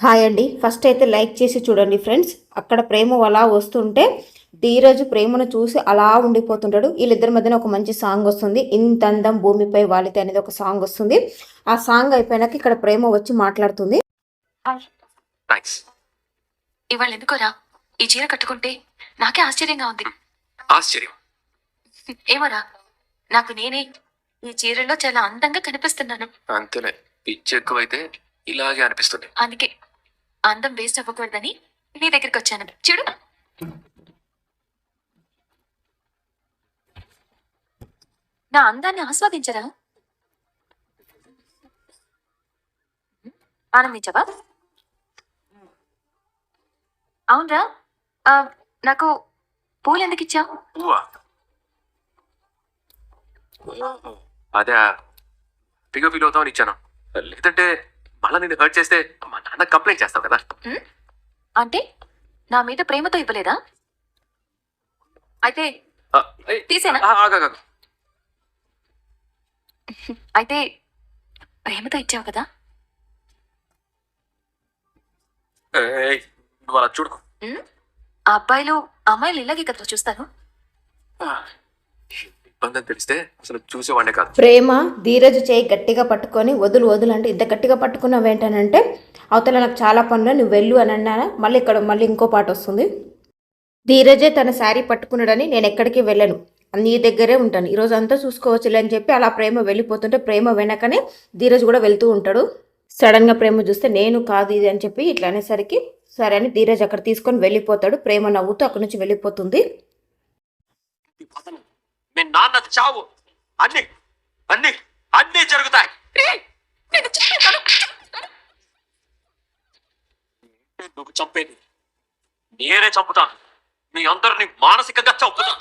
Hi అండి. First అయితే like చేసి చూడండి ఫ్రెండ్స్. అక్కడ ప్రేమ అలా వస్తుంటే ధీరజ్ ప్రేమను చూసి అలా ఉండిపోతుంటాడు. వీళ్ళిద్దరి మధ్యన ఒక మంచి సాంగ్ వస్తుంది. ఇంత అందం భూమిపై వాలితే అనేది ఒక సాంగ్ వస్తుంది. ఆ సాంగ్ అయిపోయినాక ఇక్కడ ప్రేమ వచ్చి మాట్లాడుతుంది. థ్యాంక్స్. ఇవాళ ఎందుకోరా ఈ చీర కట్టుకుంటే నాకే ఆశ్చర్యంగా ఉంది. ఆశ్చర్యం ఏమోరా, నాకు నేనే ఈ చీరలో చాలా అందంగా కనిపిస్తున్నాను. అంతేలే, పిచ్చి ఎక్కువైతే ఇలాగే అనిపిస్తుంది. అందుకే అందం వేస్ట్ అవ్వకూడదని నీ దగ్గరికి వచ్చాను. చూడు, నా అందాన్ని ఆస్వాదించరా? ఆనందించవా? అవునరా, నాకు పూలు ఎందుకు ఇచ్చావు? అదే పిగ ఫీల్ అవుతామని ఇచ్చాను. లేదంటే మళ్ళీ నేను హర్ట్ చేస్తే మా నాన్న కంప్లైంట్ చేస్తావు కదా. అంటే నా మీద ప్రేమతో ఇవ్వలేదా? అయితే తీసేనా? అయితే ప్రేమతో ఇచ్చావు కదా. నువ్వు అలా చూడుకో. ఆ అబ్బాయిలు అమ్మాయిలు ఇలాగే కదా చూస్తారు. ఇబ్బంది తెలిస్తే అసలు చూసేవాడినే కాదు. ప్రేమ ధీరజ్ చేయి గట్టిగా పట్టుకొని వదులు వదులు అంటే ఇంత గట్టిగా పట్టుకున్నావు ఏంటనంటే అవతల నాకు చాలా పనులు నువ్వు వెళ్ళు అని అన్నానా. మళ్ళీ ఇంకో పాట వస్తుంది. ధీరజే తన శారీ పట్టుకున్నాడని నేను ఎక్కడికి వెళ్ళను, నీ దగ్గరే ఉంటాను, ఈరోజు అంతా చూసుకోవచ్చులే అని చెప్పి అలా ప్రేమ వెళ్ళిపోతుంటే ప్రేమ వెనకనే ధీరజ్ కూడా వెళ్తూ ఉంటాడు. సడన్గా ప్రేమ చూస్తే నేను కాదు ఇది అని చెప్పి ఇట్లా అనేసరికి సరే అని ధీరజ్ అక్కడ తీసుకొని వెళ్ళిపోతాడు. ప్రేమ నవ్వుతూ అక్కడి నుంచి వెళ్ళిపోతుంది. మీ నాన్న చావు అన్ని అన్ని అన్ని జరుగుతాయి. నువ్వు చంపేది నేనే చంపుతాను. మీ అందరిని మానసికంగా చంపుతాను.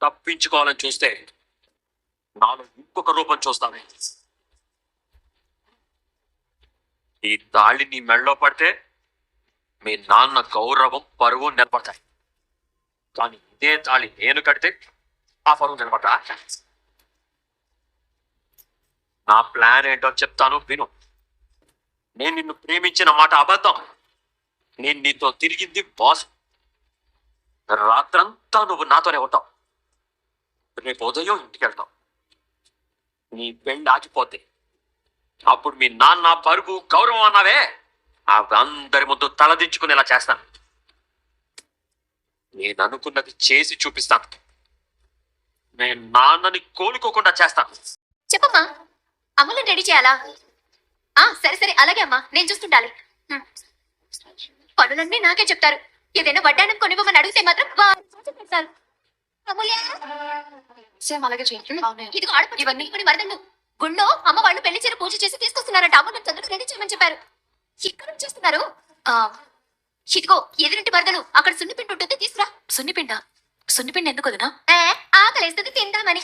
తప్పించుకోవాలని చూస్తే నాలో ఇంకొక రూపం చూస్తాను. ఈ తాళి నీ మెళ్ళలో పడితే మీ నాన్న గౌరవం పరువు నిలబడతాయి. కానీ ఇదే తాళి నేను కడితే ఆ పరువు నిలబడతా. నా ప్లాన్ ఏంటో చెప్తాను విను. నేను నిన్ను ప్రేమించిన మాట అబద్ధం. నేను నీతో తిరిగింది బాస్. రాత్రంతా నువ్వు నాతోనే ఉంటావు. రేపు ఉదయం ఇంటికి వెళ్తావు. నీ పెళ్ళి ఆగిపోతే అప్పుడు మీ నాన్న పరుగు గౌరవం అన్నావే అవి అందరి ముందు తలదించుకునేలా చేస్తాను. నేను అనుకున్నది చేసి చూపిస్తాను. నేను నాన్నని కోలుకోకుండా చేస్తాను. చెప్పమ్మా, అమ్ములను రెడీ చేయాలా? సరే సరే, అలాగే అమ్మా, నేను చూస్తుండాలి. పనులన్నీ నాకే చెప్తారు. ఏదైనా వడ్డానం కొనివ్వమని అడిగితే మాత్రం పెడతారు. ఇదిగో ఆడపడి ఇవన్నీ కొన్ని వరదండు గుళ్ళో అమ్మ వాళ్ళు పెళ్లి చీర పూజ చేసి తీసుకొస్తున్నారంట. అమ్మ తొందరగా రెడీ చేయమని చెప్పారు. ఇక్కడ చేస్తున్నారు. ఇదిగో ఎదురింటి వరదలు అక్కడ సున్నిపిండి ఉంటుంది, తీసుకురా. సున్నిపిండి ఎందుకు వదినా? ఆకలేస్తుంది తిందామని.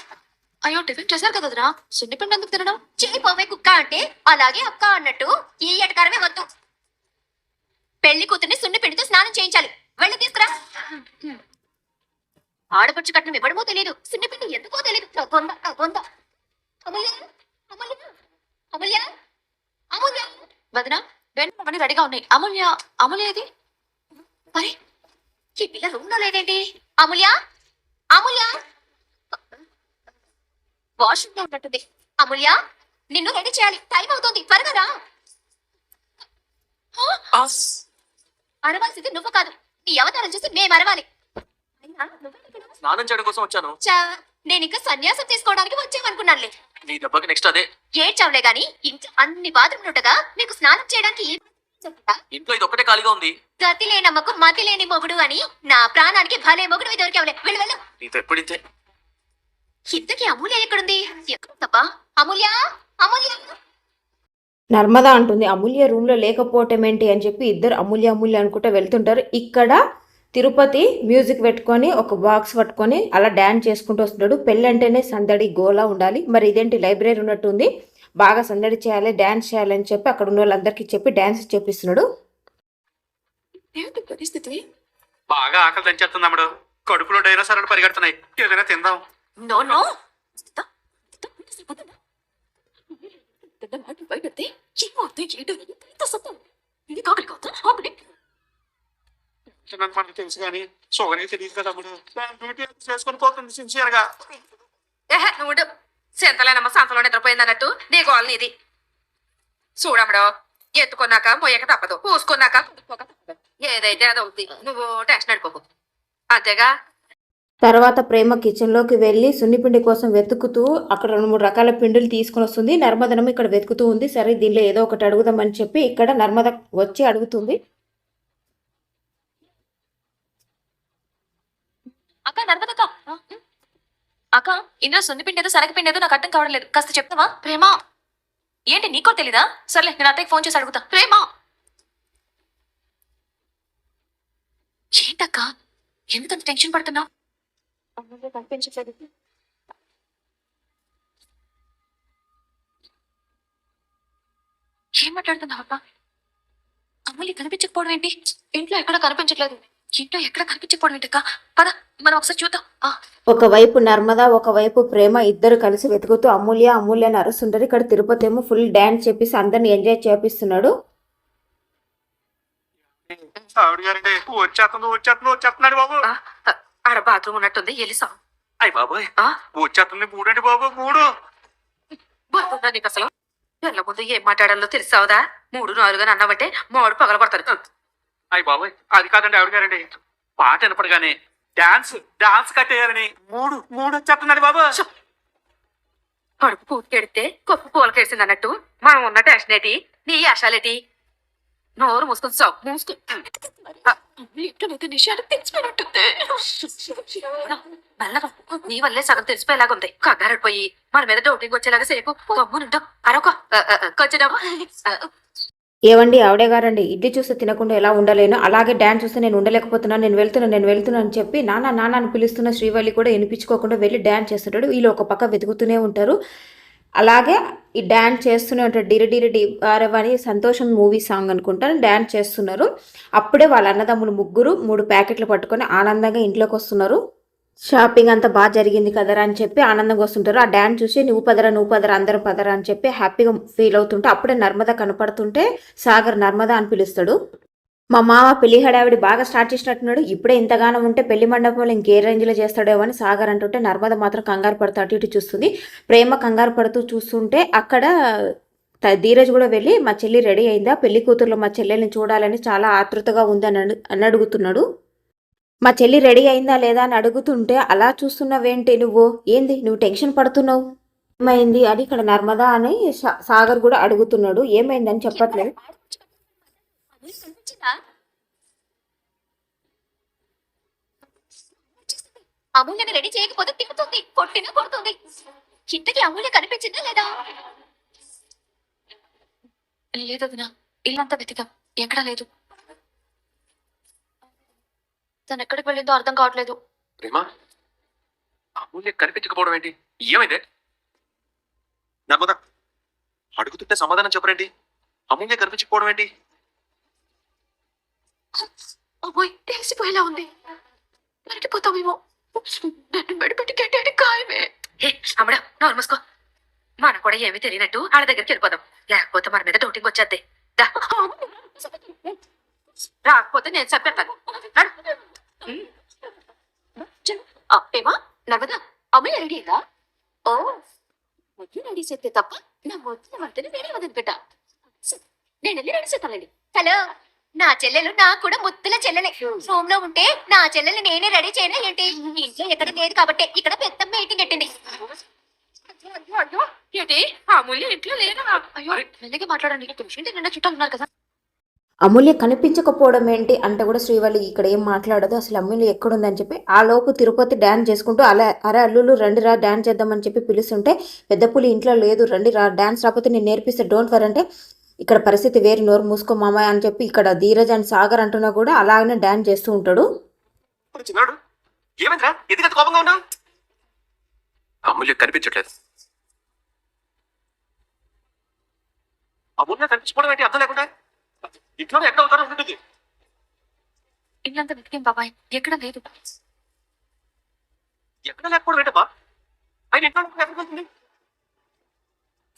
అయ్యో, టిఫిన్ చేశారు కదా వదినా, సున్నిపిండి ఎందుకు తినడం? చేయిపోవే కుక్క అంటే అలాగే అక్క అన్నట్టు ఈ ఎటకారమే వద్దు. పెళ్లి కూతుర్ని సున్నిపిండితో స్నానం చేయించాలి. వెళ్ళి తీసుకురా. ఆడపడుచు కట్నం ఇవ్వడమో తెలియదు, సున్నిపిండి ఎందుకో తెలియదు. అమూల్య వదినా, వెంటనే రెడీగా ఉన్నాయి. అమూల్య ఏది? మరి ఈ పిల్ల రూమ్ లో లేదేంటి? అమూల్య వాష్రూమ్ లో ఉన్నట్టుంది. అమూల్య, నిన్ను రెడీ చేయాలి, టైం అవుతుంది, త్వరగా రా. అరవాల్సింది నువ్వు కాదు, నీ అవతారం చూసి మేము అరవాలి. స్నానం చేయడం కోసం వచ్చాను. నేను ఇంకా సన్యాసం తీసుకోవడానికి వచ్చామనుకున్నానులే. నీ దెబ్బకి నెక్స్ట్ అదే. ఏడ్చావులే గాని ఇంట్లో అన్ని బాత్రూమ్లు ఉండగా నీకు స్నానం చేయడానికి ఇంట్లో ఇది ఒక్కటే ఖాళీగా ఉంది. గతి లేనమ్మకు మతి లేని మొగుడు అని నా ప్రాణానికి భలే మొగుడు దొరికావులే. వెళ్ళు. నీతో ఎప్పుడింతే. ఇంతకీ అమూల్య ఎక్కడుంది? ఎక్కడుందబ్బా అమూల్య? నర్మదా అంటుంది అమూల్య రూమ్లో లేకపోవటం ఏంటి అని చెప్పి ఇద్దరు అమూల్య అనుకుంటూ వెళ్తుంటారు. ఇక్కడ తిరుపతి మ్యూజిక్ పెట్టుకొని ఒక బాక్స్ పట్టుకొని అలా డ్యాన్స్ చేసుకుంటూ వస్తున్నాడు. పెళ్ళి అంటేనే సందడి గోలా ఉండాలి. మరి ఇదేంటి లైబ్రరీ ఉన్నట్టుంది, బాగా సందడి చేయాలి, డ్యాన్స్ చేయాలని చెప్పి అక్కడ ఉన్న వాళ్ళందరికీ చెప్పి డ్యాన్స్ చేపిస్తున్నాడు. పరిస్థితి బాగా ఆకలి దంచేస్తుంది అమ్మడు. కడుపులో డైనోసార్లు పరిగెడుతున్నాయి, ఏదైనా తిందాం. బయట మనకు తెలుసు కానీ సోగనికి తెలియదు కదా తమ్ముడు. దాని డ్యూటీ చేసుకొని పోతుంది సిన్సియర్ గా. ఏహే నువ్వు ఉండు. సెంతలేనమ్మ సంతలో నిద్రపోయింది అన్నట్టు నీ గోల్ నీది. చూడమ్మడో, ఎత్తుకున్నాక మొయ్యక తప్పదు, పూసుకున్నాక పూసుకోక తప్పదు. ఏదైతే అది అవుద్ది, నువ్వు టెన్షన్ అడిపోకు. అంతేగా. తర్వాత ప్రేమ కిచెన్లోకి వెళ్ళి సున్నిపిండి కోసం వెతుకుతూ అక్కడ 2-3 రకాల పిండిలు తీసుకొని వస్తుంది. నర్మదనం ఇక్కడ వెతుకుతూ ఉంది. సరే దీనిలో ఏదో ఒకటి అడుగుదామని చెప్పి ఇక్కడ నర్మద వచ్చి అడుగుతుంది. అక్క నర్మదక్క, అక్క ఇందులో సున్నిపిండి ఏదో శనగపిండి ఏదో నాకు అర్థం కావడం లేదు, కాస్త చెప్తావా? ప్రేమ ఏంటి నీకో తెలీదా? సర్లే నేను అత్తయ్యకి ఫోన్ చేసి అడుగుతా. ప్రేమ ఏంటక్క ఎందుకంత టెన్షన్ పడుతున్నావు? కనిపించట్లేదు. ఏం మాట్లాడుతున్నావు అక్క? అమ్మలి కనిపించకపోవడం ఏంటి? ఇంట్లో ఎక్కడ కనిపించట్లేదు. ఇంట్లో ఎక్కడ కనిపించకపోవడం ఏంటక్క? పద మనం ఒకసారి చూద్దాం. ఒకవైపు నర్మద, ఒకవైపు ప్రేమ ఇద్దరు కలిసి వెతుకుతూ అమూల్య అమూల్య అని అరుస్తుంటారు. ఇక్కడ తిరుపతి ఏమో ఫుల్ డాన్స్ చేపిసి అందరిని ఎంజాయ్ చేపిస్తున్నాడు. ఆవిడ గారండి వచ్చేస్తున్నాడు బాబు. ఆడ బాత్రూమ్ ఉన్నట్టుంది, వెళ్ళిసాం. అయ్యి బాబాయ్ వచ్చేస్తుంది. మూడండి బాబు, 3. బాగుందా నీకు అసలు? వెళ్ళ ముందు ఏం మాట్లాడాలో తెలిసావుదా? 3-4 అని అన్నావంటే మామిడి పగల కొడతాడు. అయ్యి బాబాయ్ అది కాదండి ఆవిడ గారండి. పాట వినపడగానే డాన్స్ కట్టేయాలని 3 వచ్చేస్తున్నాడు బాబు. కడుపు పూర్తికెడితే కొప్పు పూలకేసింది అన్నట్టు మనం ఉన్న టెన్షన్ ఏంటి, నీ ఆశాలేటి? నోరు మూసుకుని సావు, మూసుకు. మెల్లగా, నీ వల్లే సగం తెలిసిపోయేలాగుంది. కంగారడిపోయి మన మీద డౌటింగ్ వచ్చేలాగా సేపు గమ్మునుంటాం. అరొక కొంచెం ఏవండి ఆవిడే గారండి, ఇడ్లీ చూస్తే తినకుండా ఎలా ఉండలేను, అలాగే డ్యాన్స్ చూస్తే నేను ఉండలేకపోతున్నాను, నేను వెళ్తున్నాను అని చెప్పి నాన్న నాన్న అని పిలుస్తున్న శ్రీవల్లి కూడా వినిపించుకోకుండా వెళ్ళి డ్యాన్స్ చేస్తుంటాడు. వీళ్ళు ఒక పక్క వెతుకుతూనే ఉంటారు. అలాగే ఈ డ్యాన్స్ చేస్తూనే ఉంటారు. డిరి డిరి డిరవని సంతోషం మూవీ సాంగ్ అనుకుంటాను డ్యాన్స్ చేస్తున్నారు. అప్పుడే వాళ్ళ అన్నదమ్ములు ముగ్గురు 3 ప్యాకెట్లు పట్టుకొని ఆనందంగా ఇంట్లోకి వస్తున్నారు. షాపింగ్ అంతా బాగా జరిగింది కదరా అని చెప్పి ఆనందంగా వస్తుంటారు. ఆ డ్యాన్స్ చూసి నువ్వు పదరా అందరం పదరా అని చెప్పి హ్యాపీగా ఫీల్ అవుతుంటే అప్పుడే నర్మద కనపడుతుంటే సాగర్ నర్మద అని పిలుస్తాడు. మా మామ పెళ్లి హడావిడి బాగా స్టార్ట్ చేసినట్టున్నాడు, ఇప్పుడే ఇంతగానం ఉంటే పెళ్లి మండపంలో ఇంకే రేంజ్లో చేస్తాడేమో అని సాగర్ అంటుంటే నర్మద మాత్రం కంగారు పడుతూ అటు ఇటు చూస్తుంది. ప్రేమ కంగారు పడుతూ చూస్తుంటే అక్కడ ధీరజ్ కూడా వెళ్ళి మా చెల్లి రెడీ అయిందా, పెళ్లి కూతురులో మా చెల్లెల్ని చూడాలని చాలా ఆతృతగా ఉంది అని అడుగుతున్నాడు. మా చెల్లి రెడీ అయిందా లేదా అని అడుగుతుంటే అలా చూస్తున్నావేంటి నువ్వు టెన్షన్ పడుతున్నావు, ఏమైంది అని ఇక్కడ నర్మదా అని సాగర్ కూడా అడుగుతున్నాడు. ఏమైందని చెప్పట్లేదు. అమూల్యని రెడీ చేయకపోతే తిప్పుతుంది, కొట్టినా కొడుతుంది. ఇంతకీ అమూల్య కనిపించిందా లేదా? లేదు వదినా, ఇల్లంతా వెతికాం, ఎక్కడా లేదు. తను ఎక్కడికి వెళ్ళిందో అర్థం కావట్లేదు. ప్రేమ అమూల్య కనిపించకపోవడం ఏంటి? ఏమైందే? నర్మదా అడుగుతుంటే సమాధానం చెప్పరేంటి? అమూల్య కనిపించకపోవడం ఏంటి? అమ్మాయి తెలిసిపోయేలా ఉంది, మరికిపోతామేమో. నన్ను మెడపెట్టి కట్టాడు ఖాయమే. అమ్మడా నోరు మూసుకో. మనం కూడా ఏమీ తెలియనట్టు వాళ్ళ దగ్గరికి వెళ్ళిపోదాం, లేకపోతే మన మీద డౌటింగ్ వచ్చేద్ది. రాకపోతే నేను చెప్పేస్తాను. ఏమా నర్మదా, అమ్మాయి రెడీ అయిందా? ఓ ముద్దు రెడీ చేస్తే తప్ప నా ముద్దు వంటని రెడీ అవ్వదనుకుంటా. నేను వెళ్ళి రెడీ చేస్తానండి. హలో, నా చెల్లెలు నాకు కూడా ముద్దుల చెల్లెలే. రూమ్ లో ఉంటే నా చెల్లెలు నేనే రెడీ చేయనా ఏంటి? ఇంట్లో ఎక్కడ లేదు కాబట్టి ఇక్కడ పెద్ద మీటింగ్ పెట్టింది. ఏంటి అమూల్య ఇంట్లో లేదా? అయ్యో మెల్లగా మాట్లాడండి, ఇంటి నిండా చుట్టాలు ఉన్నారు కదా. అమూల్య కనిపించకపోవడం ఏంటి అంటే కూడా శ్రీవల్లి ఇక్కడ ఏం మాట్లాడదు, అసలు అమూల్య ఎక్కడుందని చెప్పి. ఆ లోపు తిరుపతి డ్యాన్స్ చేసుకుంటూ అరే అల్లుళ్ళు రండి రా డ్యాన్స్ చేద్దామని చెప్పి పిలుస్తుంటే పెద్ద పులి ఇంట్లో లేదు, రండి రా డ్యాన్స్ రాకపోతే నేను నేర్పిస్తే డోంట్ వర్ అంటే ఇక్కడ పరిస్థితి వేరు, నోరు మూసుకో మామయ్య అని చెప్పి ఇక్కడ ధీరజ్ అండ్ సాగర్ అంటున్నా కూడా అలాగనే డ్యాన్స్ చేస్తూ ఉంటాడు. ఏమైందిరా? ఎందుకంత కోపంగా ఉన్నావు? అమూల్య కనిపించట్లేదు. అమూల్య కనిపించుకోవడం ఏంటి అర్థం లేకుండా? ఇంట్లో ఎక్కడ అవుతారో ఉంటుంది. ఇల్లంతా వెతికేం బాబాయ్, ఎక్కడ లేదు. ఎక్కడ లేకపోవడం ఏంటమ్మా? ఆయన ఇంట్లో ఎక్కడికి వెళ్తుంది?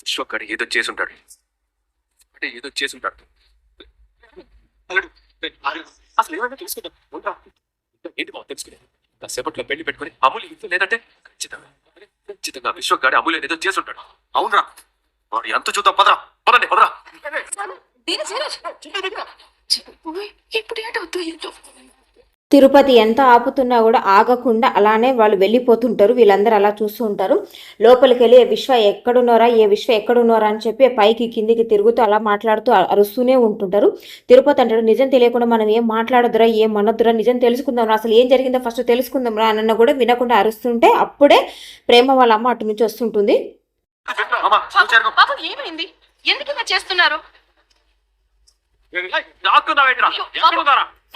విశ్వక్కడు ఏదో చేసి ఉంటాడు. అంటే ఏదో చేసి ఉంటాడు. అల్లుడు, అసలు ఏమైనా తెలుసుకుందాం. ఉంటా. ఏంటి బావ తెలుసుకునే? కాసేపట్లో పెళ్లి పెట్టుకుని అమూల్య ఇంట్లో లేదంటే ఖచ్చితంగా విశ్వగాడి అమూల్య ఏదో చేసి ఉంటాడు. అవునరా, వాడు ఎంత చూద్దాం. పదరా పదండి పదరా. ఇప్పుడు ఏంటవుతుంది? తిరుపతి ఎంత ఆపుతున్నా కూడా ఆగకుండా అలానే వాళ్ళు వెళ్ళిపోతుంటారు. వీళ్ళందరూ అలా చూస్తూ ఉంటారు. లోపలికి వెళ్ళి ఏ విశ్వ ఎక్కడున్నారా అని చెప్పి పైకి కిందికి తిరుగుతూ అలా మాట్లాడుతూ అరుస్తూనే ఉంటుంటారు. తిరుపతి అంటాడు, నిజం తెలియకుండా మనం ఏం మాట్లాడదురా, ఏం అనొద్దురా, నిజం తెలుసుకుందాం, అసలు ఏం జరిగిందో ఫస్ట్ తెలుసుకుందాం రా అన్న కూడా వినకుండా అరుస్తుంటే అప్పుడే ప్రేమ వాళ్ళ అమ్మ అటు నుంచి వస్తుంటుంది. బాబు ఏమైంది? ఎందుకు ఇలా చేస్తున్నారు?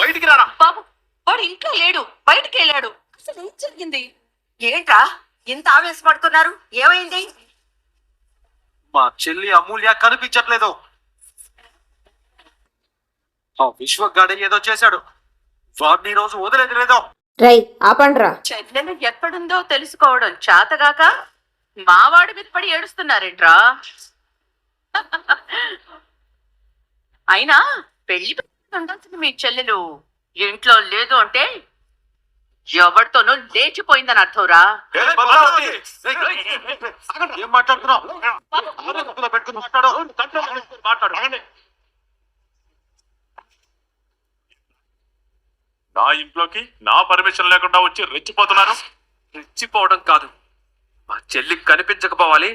బయటికి రారా. బాబు వాడు ఇంట్లో లేడు, బయటికి వెళ్ళాడు. అసలు ఏం జరిగింది? ఏంట్రా ఇంత ఆవేశపడుతున్నారు? ఏమైంది? మా చెల్లి అమూల్య కనిపించట్లేదు. ఆ విశ్వగాడే ఏదో చేశాడు. వాడిని ఈ రోజు వదిలేదు లేదో. రై ఆపండ్రా. చెల్లెలు ఎక్కడుందో తెలుసుకోవడం చేతగాక మావాడి మీద పడి ఏడుస్తున్నారేంట్రా? అయినా పెళ్లి ఉండాల్సింది మీ చెల్లెలు ఇంట్లో లేదు అంటే ఎవరితోనూ లేచిపోయిందని అర్థంరా. ఏం మాట్లాడుతున్నావు? పెట్టుకుని మాట్లాడు. నా ఇంట్లోకి నా పర్మిషన్ లేకుండా వచ్చి రెచ్చిపోతున్నారు. రెచ్చిపోవడం కాదు, మా చెల్లి కనిపించకపోవాలి.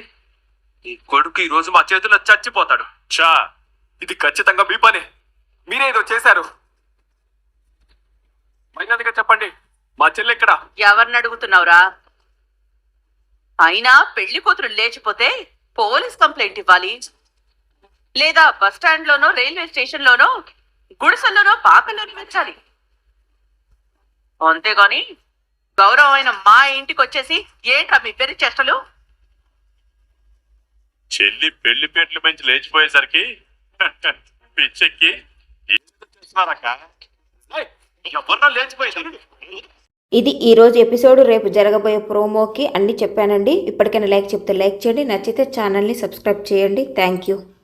ఈ కొడుకు ఈ రోజు మా చేతిలో చచ్చిపోతాడు. చా, ఇది ఖచ్చితంగా మీ పని. మీరేదో చేశారు. మైనాదిగా చెప్పండి, మా చెల్లి ఎక్కడ? ఎవరిని అడుగుతున్నావురా? అయినా పెళ్లి కూతురు లేచిపోతే పోలీస్ కంప్లైంట్ ఇవ్వాలి, లేదా బస్ స్టాండ్ లోనో రైల్వే స్టేషన్ లోనో గుడిసెల్లోనో పాకల్లోనో వెచ్చాలి. అంతేగాని గౌరవమైన మా ఇంటికి వచ్చేసి ఏంట్రా మీ పేరు చేష్టలు? చెల్లి పెళ్లి పేట్లు పెంచి లేచిపోయేసరికి పిచ్చెక్కి చేస్తున్నారక్క. ఎవరన్నా లేచిపోయింది. ఇది ఈరోజు ఎపిసోడ్. రేపు జరగబోయే ప్రోమోకి అన్నీ చెప్పానండి. ఇప్పటికైనా లైక్ చెప్తే లైక్ చేయండి, నచ్చితే ఛానల్ని సబ్స్క్రైబ్ చేయండి. Thank you.